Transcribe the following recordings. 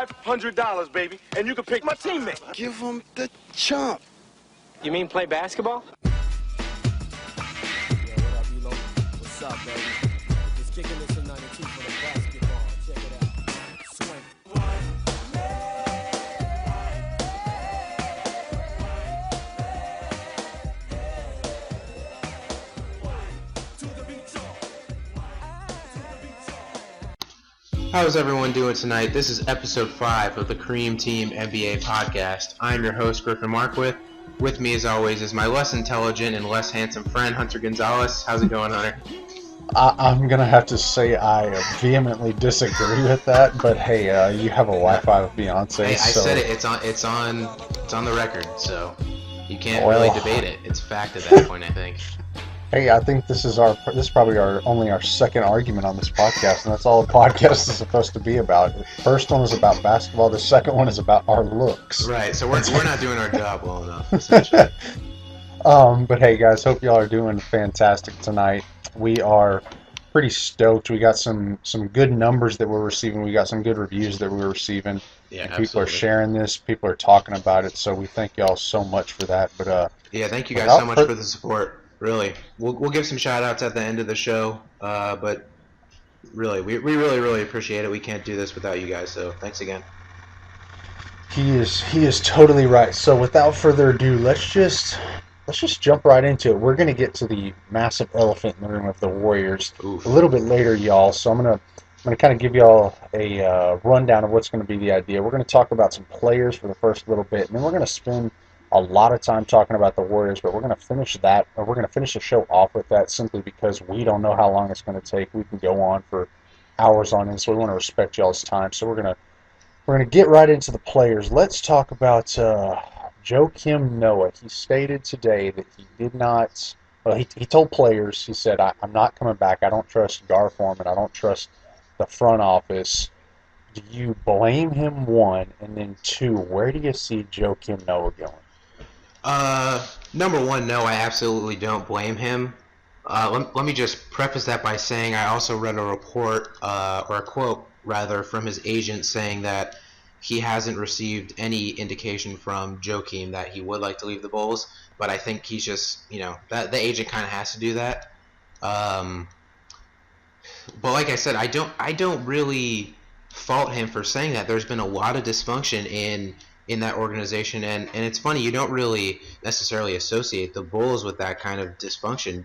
$500, baby, and you can pick my teammate. Give him the chump. You mean play basketball? Yeah, what up, Elo? What's up, baby? Just kicking this in 92 for the basketball. Check it out. Swing. How's everyone doing tonight? This is episode 5 of the Cream Team NBA podcast. I'm your host, Griffin Markwith. With me, as always, is my less intelligent and less handsome friend, Hunter Gonzales. How's it going, Hunter? I'm going to have to say I vehemently disagree with that, but hey, you have a Wi-Fi with Beyonce, Hey, I so... said it. It's on the record, so you can't really debate it. It's fact at that point, I think. Hey, I think this is probably only our second argument on this podcast, and that's all the podcast is supposed to be about. The first one was about basketball. The second one is about our looks. Right. So we're not doing our job well enough, essentially. But hey, guys, hope y'all are doing fantastic tonight. We are pretty stoked. We got some good numbers that we're receiving. We got some good reviews that we're receiving. Yeah, and absolutely. people are sharing this. People are talking about it. So we thank y'all so much for that. But yeah, thank you guys so much for the support. Really, we'll give some shout outs at the end of the show, but really, we really appreciate it. We can't do this without you guys, so thanks again. He is totally right. So without further ado, let's just jump right into it. We're gonna get to the massive elephant in the room of the Warriors Oof. a little bit later, y'all. So I'm gonna kind of give y'all a rundown of what's gonna be the idea. We're gonna talk about some players for the first little bit, and then we're gonna spend a lot of time talking about the Warriors, but we're going to finish the show off with that simply because we don't know how long it's going to take. We can go on for hours on end, so we want to respect y'all's time. So we're going to get right into the players. Let's talk about Joakim Noah. He stated today that he did not. Well, he told players. He said, "I'm not coming back. I don't trust Gar Forman. I don't trust the front office." Do you blame him? One, and then two, where do you see Joakim Noah going? Number one, no, I absolutely don't blame him. Let me just preface that by saying I also read a report, or a quote, rather, from his agent saying that he hasn't received any indication from Joakim that he would like to leave the Bulls, but I think he's just, that the agent kind of has to do that. But like I said, I don't really fault him for saying that. There's been a lot of dysfunction in that organization, and it's funny, you don't really necessarily associate the Bulls with that kind of dysfunction,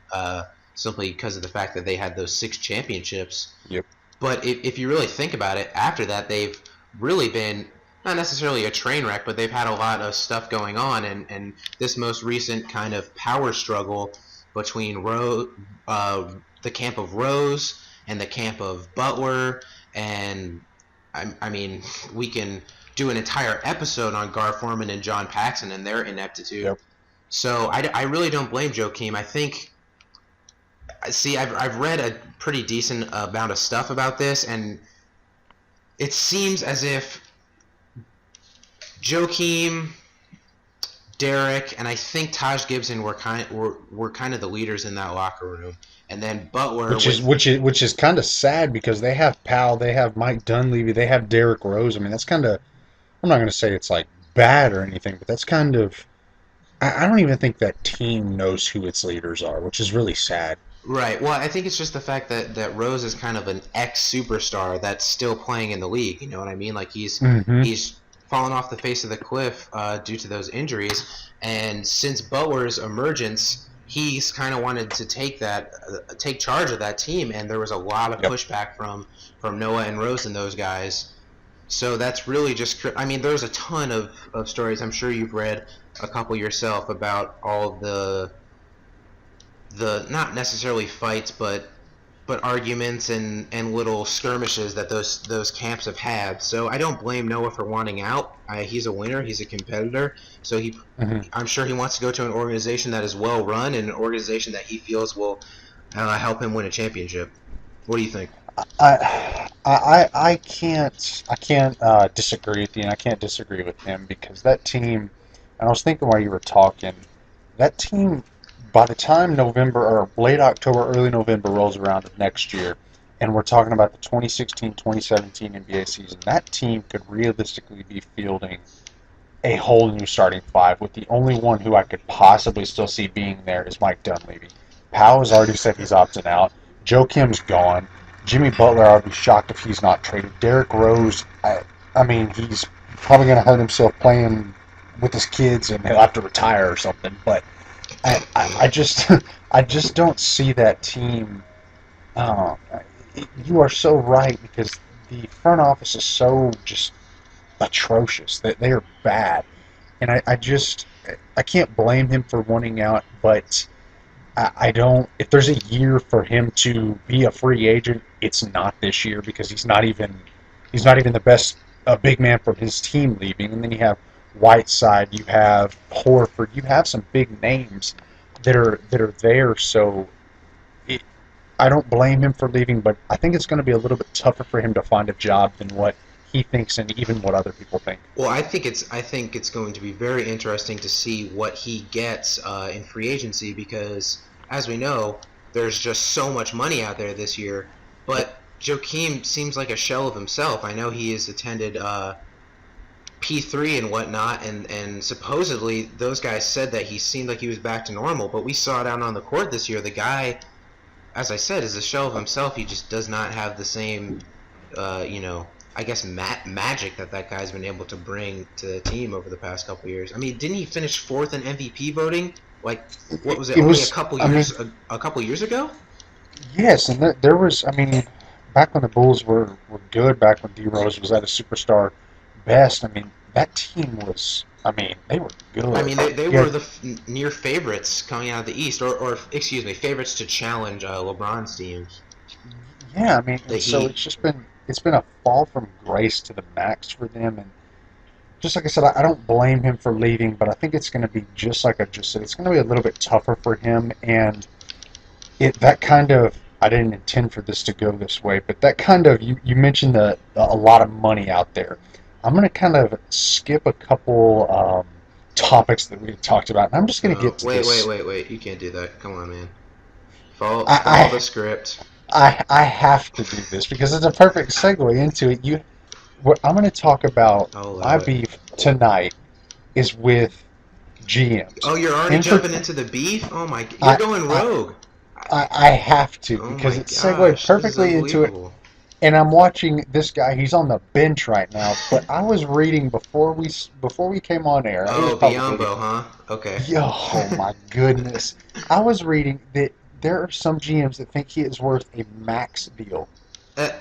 simply because of the fact that they had those 6 championships. Yep. But if you really think about it, after that they've really been not necessarily a train wreck, but they've had a lot of stuff going on, and this most recent kind of power struggle between the camp of Rose and the camp of Butler, and I mean, we can do an entire episode on Gar Forman and John Paxson and their ineptitude. Yep. So I really don't blame Joakim. I think, I've read a pretty decent amount of stuff about this, and it seems as if Joakim, Derek, and I think Taj Gibson were kind of the leaders in that locker room. And then Butler, which is kind of sad because they have Powell, they have Mike Dunleavy, they have Derrick Rose. I mean, that's kind of, I'm not going to say it's like bad or anything, but that's kind of, I don't even think that team knows who its leaders are, which is really sad. Right. Well, I think it's just the fact that Rose is kind of an ex-superstar that's still playing in the league. You know what I mean? Like he's fallen off the face of the cliff due to those injuries, and since Butler's emergence, he's kind of wanted to take charge of that team, and there was a lot of pushback from Noah and Rose and those guys. So that's really just, I mean, there's a ton of stories. I'm sure you've read a couple yourself about all the not necessarily fights, but arguments and little skirmishes that those camps have had. So I don't blame Noah for wanting out. He's a winner. He's a competitor. So I'm sure he wants to go to an organization that is well run and an organization that he feels will help him win a championship. What do you think? I can't disagree with you, and I can't disagree with him because that team. And I was thinking while you were talking, that team, by the time November or late October, early November rolls around of next year, and we're talking about the 2016-2017 NBA season, that team could realistically be fielding a whole new starting five, with the only one who I could possibly still see being there is Mike Dunleavy. Powell has already said he's opting out. Joe Kim's gone. Jimmy Butler, I'd be shocked if he's not traded. Derrick Rose, I mean, he's probably going to hurt himself playing with his kids, and he'll have to retire or something. But I just I just don't see that team. You are so right, because the front office is so just atrocious that they are bad, and I can't blame him for wanting out, but I don't. If there's a year for him to be a free agent, it's not this year, because he's not even the best big man from his team leaving, and then you have Whiteside, you have Horford, you have some big names that are there. So I don't blame him for leaving, but I think it's going to be a little bit tougher for him to find a job than what he thinks and even what other people think. Well, I think it's going to be very interesting to see what he gets in free agency, because, as we know, there's just so much money out there this year. But Joakim seems like a shell of himself. I know he has attended P3 and whatnot, and supposedly those guys said that he seemed like he was back to normal. But we saw it out on the court this year. The guy, as I said, is a shell of himself. He just does not have the same, I guess, magic that guy's been able to bring to the team over the past couple years. I mean, didn't he finish fourth in MVP voting? Like, what was it? A couple years ago? Yes, and there was. I mean, back when the Bulls were good, back when D Rose was at a superstar best. I mean, that team was. I mean, they were good. I mean, they were the near favorites coming out of the East, or excuse me, favorites to challenge LeBron's teams. Yeah, I mean, so it's been a fall from grace to the max for them, and just like I said, I don't blame him for leaving, but I think it's going to be just like I just said. It's going to be a little bit tougher for him, and that kind of, I didn't intend for this to go this way, but that kind of, you mentioned a lot of money out there. I'm going to kind of skip a couple topics that we had talked about, and I'm just going to get to this. Wait. You can't do that. Come on, man. Follow the script. I have to do this because it's a perfect segue into it. What I'm going to talk about, my beef tonight is with GMs. Oh, you're already jumping into the beef? Oh my, you're going rogue. I have to, because it segued perfectly into it. And I'm watching this guy. He's on the bench right now. But I was reading before we came on air. Oh, Biombo, huh? Okay. Oh my goodness! I was reading that there are some GMs that think he is worth a max deal.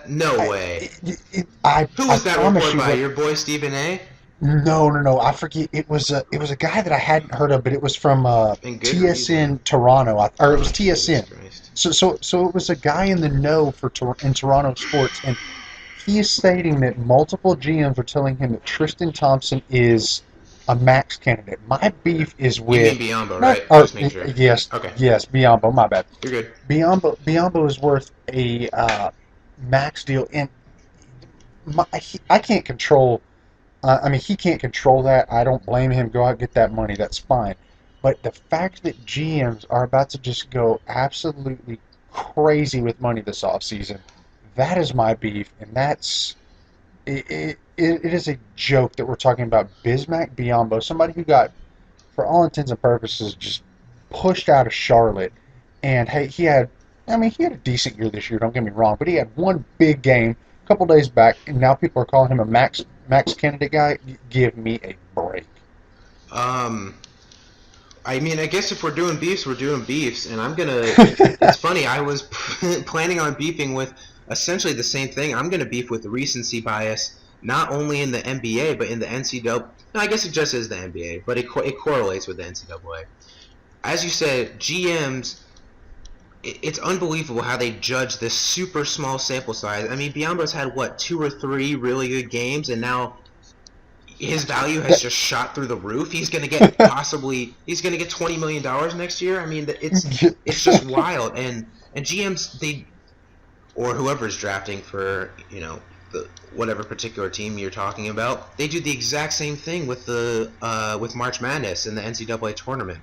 No way. Who was that report by? Your boy Stephen A? No. I forget. It was a guy that I hadn't heard of, but it was from TSN Toronto, or it was TSN. So it was a guy in the know in Toronto sports, and he is stating that multiple GMs are telling him that Tristan Thompson is a max candidate. My beef is with... You mean Biombo, right? Just make sure. Yes. Okay. Yes, Biombo. My bad. You're good. Biombo is worth a max deal, and I can't control... he can't control that. I don't blame him. Go out and get that money. That's fine. But the fact that GMs are about to just go absolutely crazy with money this offseason, that is my beef, and that's... It is a joke that we're talking about Bismack Biyombo, somebody who got, for all intents and purposes, just pushed out of Charlotte. And hey, he had a decent year this year, don't get me wrong, but he had one big game a couple days back, and now people are calling him a max candidate guy. Give me a break. I mean, I guess if we're doing beefs, we're doing beefs, and I'm gonna... It's funny, I was planning on beefing with essentially the same thing. I'm gonna beef with the recency bias, not only in the NBA, but in the NCAA. No, I guess it just is the NBA, but it correlates with the NCAA. As you said, GMs, it's unbelievable how they judge this super small sample size. I mean, Biombo's had, 2 or 3 really good games, and now his value has just shot through the roof. He's going to get $20 million next year. I mean, it's just wild. And GMs, or whoever's drafting for, whatever particular team you're talking about, they do the exact same thing with with March Madness in the NCAA tournament.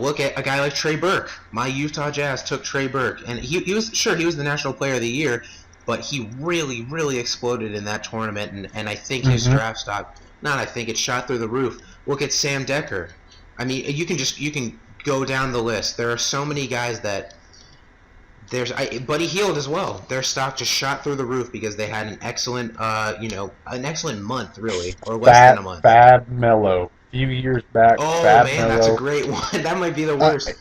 Look at a guy like Trey Burke. My Utah Jazz took Trey Burke, and he was the National Player of the Year, but he really exploded in that tournament, and I think his draft stock. It shot through the roof. Look at Sam Decker. I mean, you can go down the list. There are so many guys that. Buddy Hield as well. Their stock just shot through the roof because they had an excellent month, really, or less than a month. Fab Melo. Few years back. Oh Fab man, Melo. that's a great one. That might be the worst.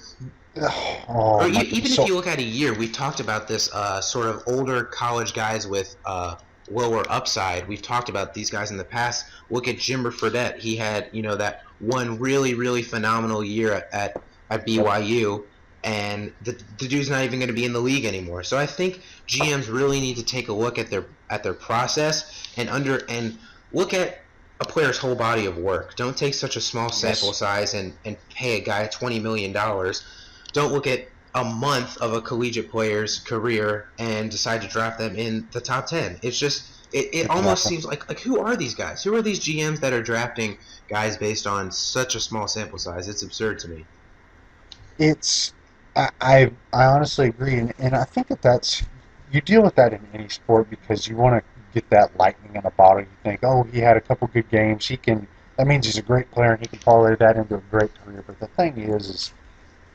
If you look at a year, we've talked about this sort of older college guys with lower upside. We've talked about these guys in the past. Look at Jimmer Fredette. He had that one really phenomenal year at BYU. And the dude's not even going to be in the league anymore. So I think GMs really need to take a look at their process and look at a player's whole body of work. Don't take such a small sample size and pay a guy $20 million. Don't look at a month of a collegiate player's career and decide to draft them in the top 10. It's just it almost seems like who are these guys? Who are these GMs that are drafting guys based on such a small sample size? It's absurd to me. I honestly agree, and I think that's you deal with that in any sport because you want to get that lightning in a bottle. You think, oh, he had a couple good games. That means he's a great player, and he can parlay that into a great career. But the thing is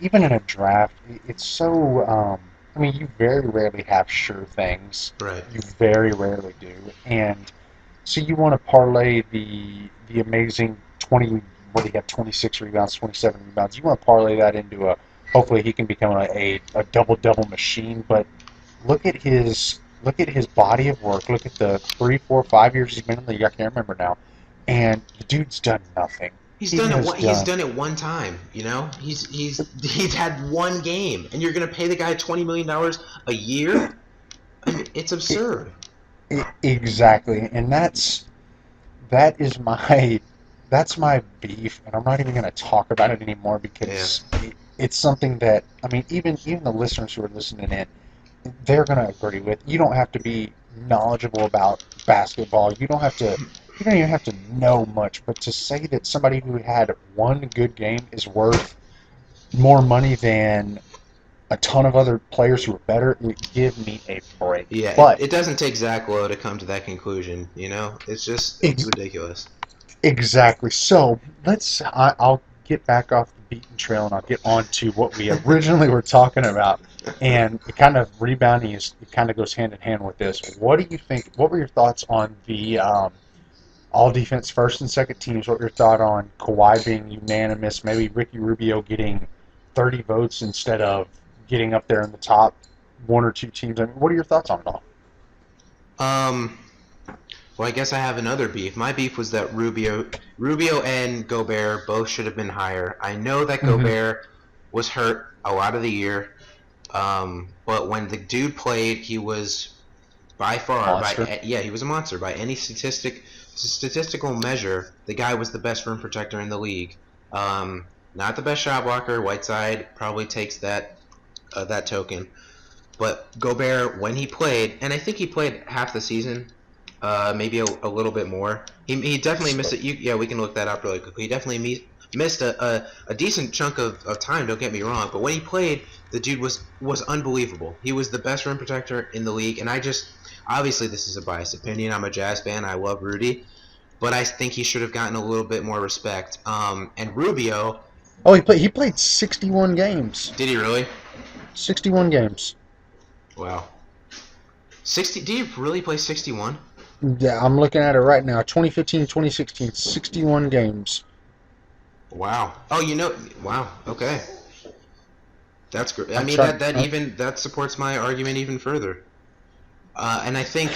even in a draft, it's so. You very rarely have sure things. Right. You very rarely do, and so you want to parlay the amazing 20. What do you have? 26 rebounds, 27 rebounds. You want to parlay that into a. Hopefully he can become a double machine. But look at his body of work. Look at the 3, 4, 5 years he's been in the league. I can't remember now. And the dude's done nothing. He's done it one time. He's had one game, and you're going to pay the guy $20 million a year? I mean, it's absurd. Exactly, and that's my beef, and I'm not even going to talk about it anymore because. Yeah. It's something that even the listeners who are listening in, they're going to agree with. You don't have to be knowledgeable about basketball. You don't even have to know much. But to say that somebody who had one good game is worth more money than a ton of other players who are better, give me a break. Yeah, but it doesn't take Zach Lowe to come to that conclusion. It's ridiculous. Exactly. So I'll get back off the beaten trail and I'll get on to what we originally were talking about. And it kind of rebounding it kind of goes hand in hand with this. What do you think? What were your thoughts on the all defense first and second teams? What were your thought on Kawhi being unanimous? Maybe Ricky Rubio getting 30 votes instead of getting up there in the top one or two teams. What are your thoughts on it all? Well, I guess I have another beef. My beef was that Rubio and Gobert both should have been higher. I know that Gobert was hurt a lot of the year, but when the dude played, he was by far, he was a monster by any statistical measure. The guy was the best rim protector in the league. Not the best shot blocker. Whiteside probably takes that token, but Gobert, when he played, and I think he played half the season. Maybe a little bit more. He definitely missed it. We can look that up really quickly. He definitely missed a decent chunk of time, don't get me wrong. But when he played, the dude was unbelievable. He was the best rim protector in the league. And obviously this is a biased opinion. I'm a Jazz fan. I love Rudy. But I think he should have gotten a little bit more respect. And Rubio... Oh, he played 61 games. Did he really? 61 games. Wow. 60? Did he really play 61? Yeah, I'm looking at it right now. 2015, 2016, 61 games. Wow. Oh, wow. Okay. That's great. That supports my argument even further. And I think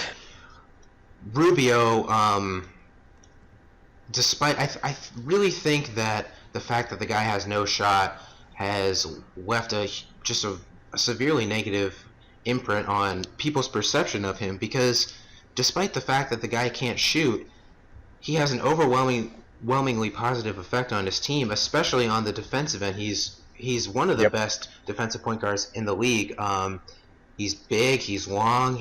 Rubio, despite I really think that the fact that the guy has no shot has left a severely negative imprint on people's perception of him, because despite the fact that the guy can't shoot, he has an overwhelmingly positive effect on his team, especially on the defensive end. He's one of the best defensive point guards in the league. He's big, he's long,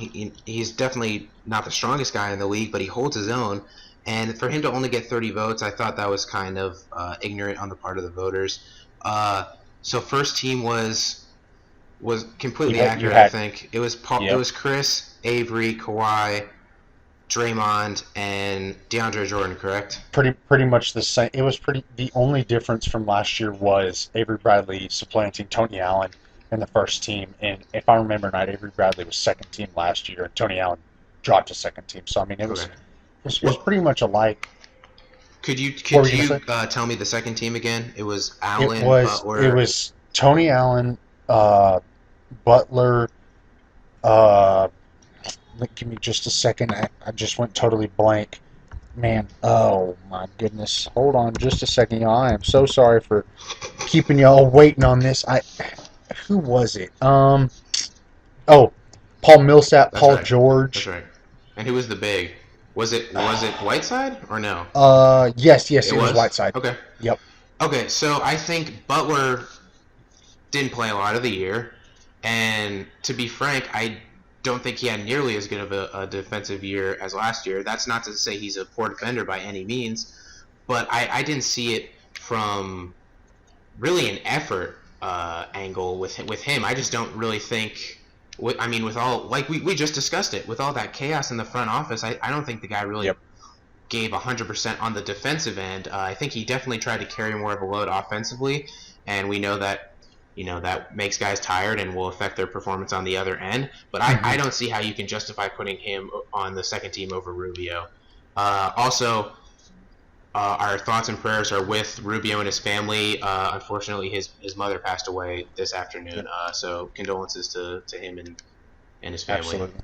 he's definitely not the strongest guy in the league, but he holds his own. And for him to only get 30 votes, I thought that was kind of ignorant on the part of the voters. So first team was completely You accurate. had- I think it was Paul. Yep. It was Chris, Avery, Kawhi, Draymond, and DeAndre Jordan. Correct? Pretty much the same. It was the only difference from last year was Avery Bradley supplanting Tony Allen in the first team. And if I remember right, Avery Bradley was second team last year, and Tony Allen dropped to second team. So I mean, it was pretty much alike. Could you tell me the second team again? It was Allen, Butler. It was Tony Allen, Butler. Give me just a second. I just went totally blank. Man, oh my goodness. Hold on just a second, y'all. I am so sorry for keeping y'all waiting on this. Who was it? Paul Millsap, Paul George. That's right. And who was the big? Was it Whiteside or no? Yes, it was Whiteside. Okay. Yep. Okay, so I think Butler didn't play a lot of the year, and to be frank, I don't think he had nearly as good of a defensive year as last year. That's not to say he's a poor defender by any means, but I didn't see it from really an effort angle with him. I just don't really think. I mean, with all, like we just discussed it, with all that chaos in the front office, I don't think the guy really gave 100% on the defensive end. I think he definitely tried to carry more of a load offensively, and we know that that makes guys tired and will affect their performance on the other end. But I don't see how you can justify putting him on the second team over Rubio. Also, our thoughts and prayers are with Rubio and his family. Unfortunately, his mother passed away this afternoon. So condolences to him and his family. Absolutely.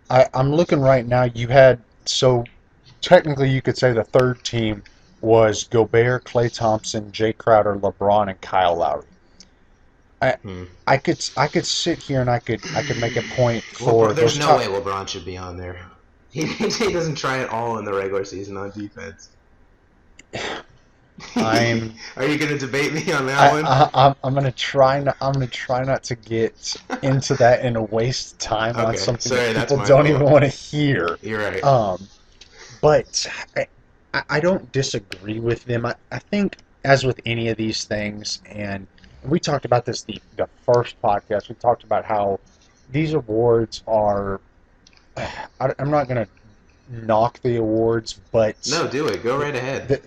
I'm looking right now. You had, so technically you could say the third team was Gobert, Klay Thompson, Jay Crowder, LeBron, and Kyle Lowry. I could sit here and I could make a point for. There's no way LeBron should be on there. He doesn't try it all in the regular season on defense. Are you going to debate me on that one? I'm going to try not to get into that and waste time on something that people don't even want to hear. You're right. But I don't disagree with them. I think, as with any of these things, and we talked about this the first podcast, we talked about how these awards are. I'm not going to knock the awards, but no, do it. Go right ahead.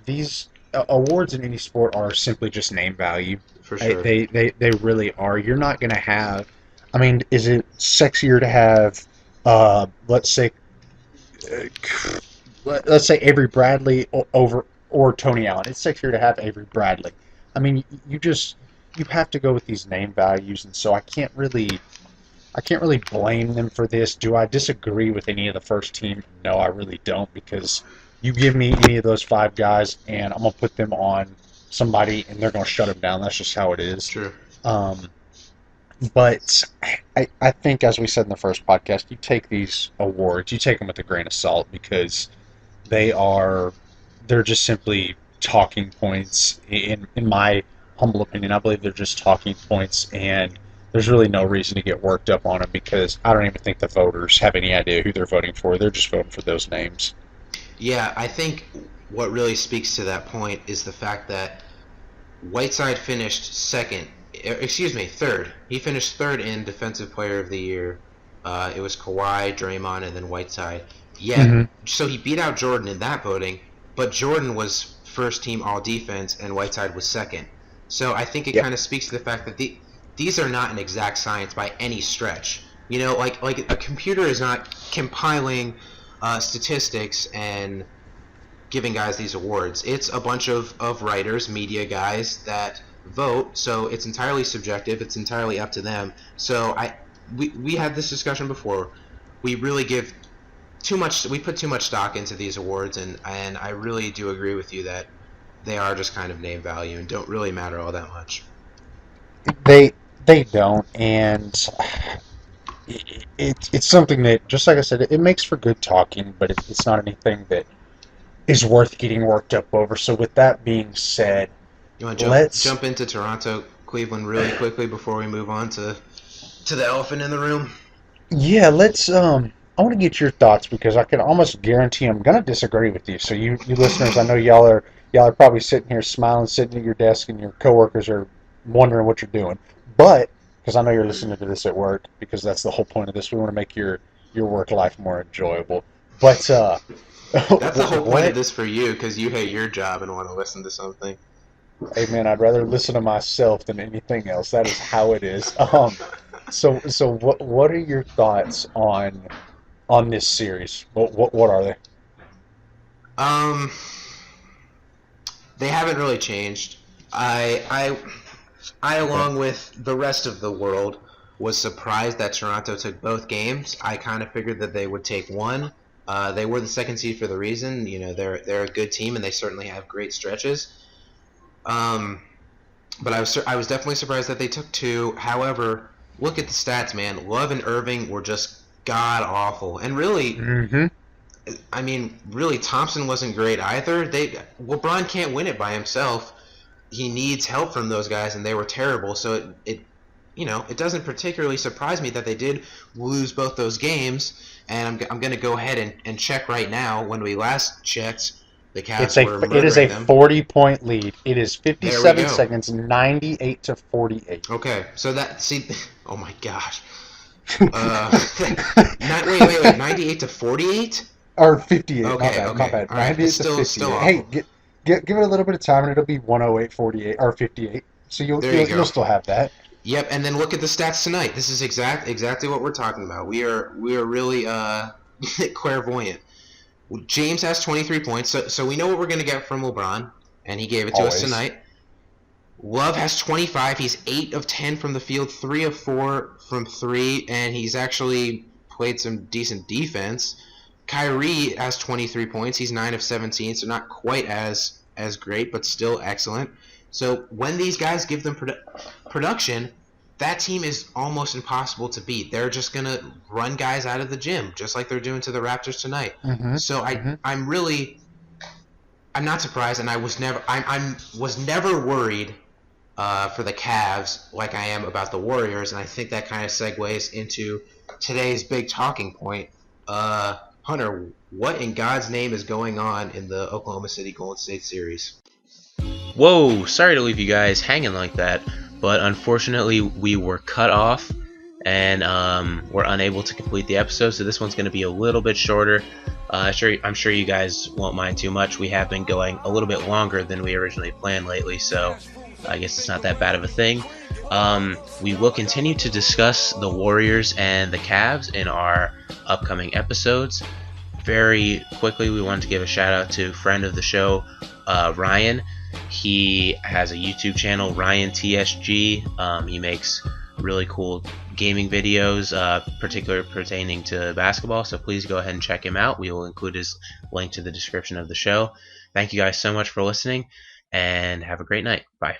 These awards in any sport are simply just name value. For sure. They really are. You're not going to have. I mean, is it sexier to have? Let's say Avery Bradley or Tony Allen. It's sexier to have Avery Bradley. I mean, you have to go with these name values, and so I can't really blame them for this. Do I disagree with any of the first team? No, I really don't, because you give me any of those five guys, and I'm going to put them on somebody, and they're going to shut them down. That's just how it is. True. But I think, as we said in the first podcast, you take these awards, you take them with a grain of salt, because they're just simply talking points. In my humble opinion, I believe they're just talking points, and there's really no reason to get worked up on them, because I don't even think the voters have any idea who they're voting for. They're just voting for those names. Yeah, I think what really speaks to that point is the fact that Whiteside finished third. He finished third in Defensive Player of the Year. It was Kawhi, Draymond, and then Whiteside. Yeah, So he beat out Jordan in that voting, but Jordan was first team all defense and Whiteside was second. So I think it kind of speaks to the fact that these are not an exact science by any stretch. You know, like a computer is not compiling statistics and giving guys these awards. It's a bunch of writers, media guys that vote, so it's entirely subjective. It's entirely up to them. So we had this discussion before. We really give we put too much stock into these awards, and I really do agree with you that they are just kind of name value and don't really matter all that much. They don't, and it's something that, just like I said, it makes for good talking, but it's not anything that is worth getting worked up over. So with that being said, you want to jump into Toronto, Cleveland really quickly before we move on to the elephant in the room? Yeah, let's. I want to get your thoughts, because I can almost guarantee I'm going to disagree with you. So you listeners, I know y'all are y'all are probably sitting here smiling, sitting at your desk, and your coworkers are wondering what you're doing. But because I know you're listening to this at work, because that's the whole point of this. We want to make your work life more enjoyable. But That's the whole point of what? this for you, because you hate your job and want to listen to something. Hey man, I'd rather listen to myself than anything else. That is how it is. So what are your thoughts on this series? What are they? Um, they haven't really changed. I Okay. along with the rest of the world, was surprised that Toronto took both games. I kind of figured that they would take one. They were the second seed for the reason. You know, they're a good team and they certainly have great stretches. Um, but I was definitely surprised that they took two. However, look at the stats, man. Love and Irving were just god awful, and really, Mm-hmm. I mean, really, Thompson wasn't great either. LeBron can't win it by himself. He needs help from those guys, and they were terrible. So it doesn't particularly surprise me that they did lose both those games. And I'm going to go ahead and check right now. When we last checked, the Cavs were It is a murdering them. 40-point lead. It is There we 57 go. seconds, 98 to 48. Okay, so oh my gosh. Wait, 98 to 48? Or 58. Okay, Not okay. bad. All right, 98 it's to still 58. awful. Hey, give it a little bit of time, and it'll be 108, 48, or 58. So There you go. you'll still have that. Yep, and then look at the stats tonight. This is exactly what we're talking about. We are really clairvoyant. James has 23 points, so we know what we're going to get from LeBron, and he gave it to us Always. tonight. Love has 25. He's 8 of 10 from the field, 3 of 4 from 3, and he's actually played some decent defense. Kyrie has 23 points. He's 9 of 17, so not quite as great, but still excellent. So when these guys give them production, that team is almost impossible to beat. They're just going to run guys out of the gym, just like they're doing to the Raptors tonight. Mm-hmm. So Mm-hmm. I'm not surprised, and I was never worried for the Cavs like I am about the Warriors, and I think that kind of segues into today's big talking point. Hunter, what in God's name is going on in the Oklahoma City Golden State series? Whoa, sorry to leave you guys hanging like that, but unfortunately we were cut off and we're unable to complete the episode, so this one's going to be a little bit shorter. I'm sure you guys won't mind too much. We have been going a little bit longer than we originally planned lately, so I guess it's not that bad of a thing. We will continue to discuss the Warriors and the Cavs in our upcoming episodes. Very quickly, we wanted to give a shout out to friend of the show, Ryan. He has a YouTube channel, Ryan TSG. He makes really cool gaming videos, particularly pertaining to basketball, so please go ahead and check him out. We will include his link to the description of the show. Thank you guys so much for listening, and have a great night. Bye.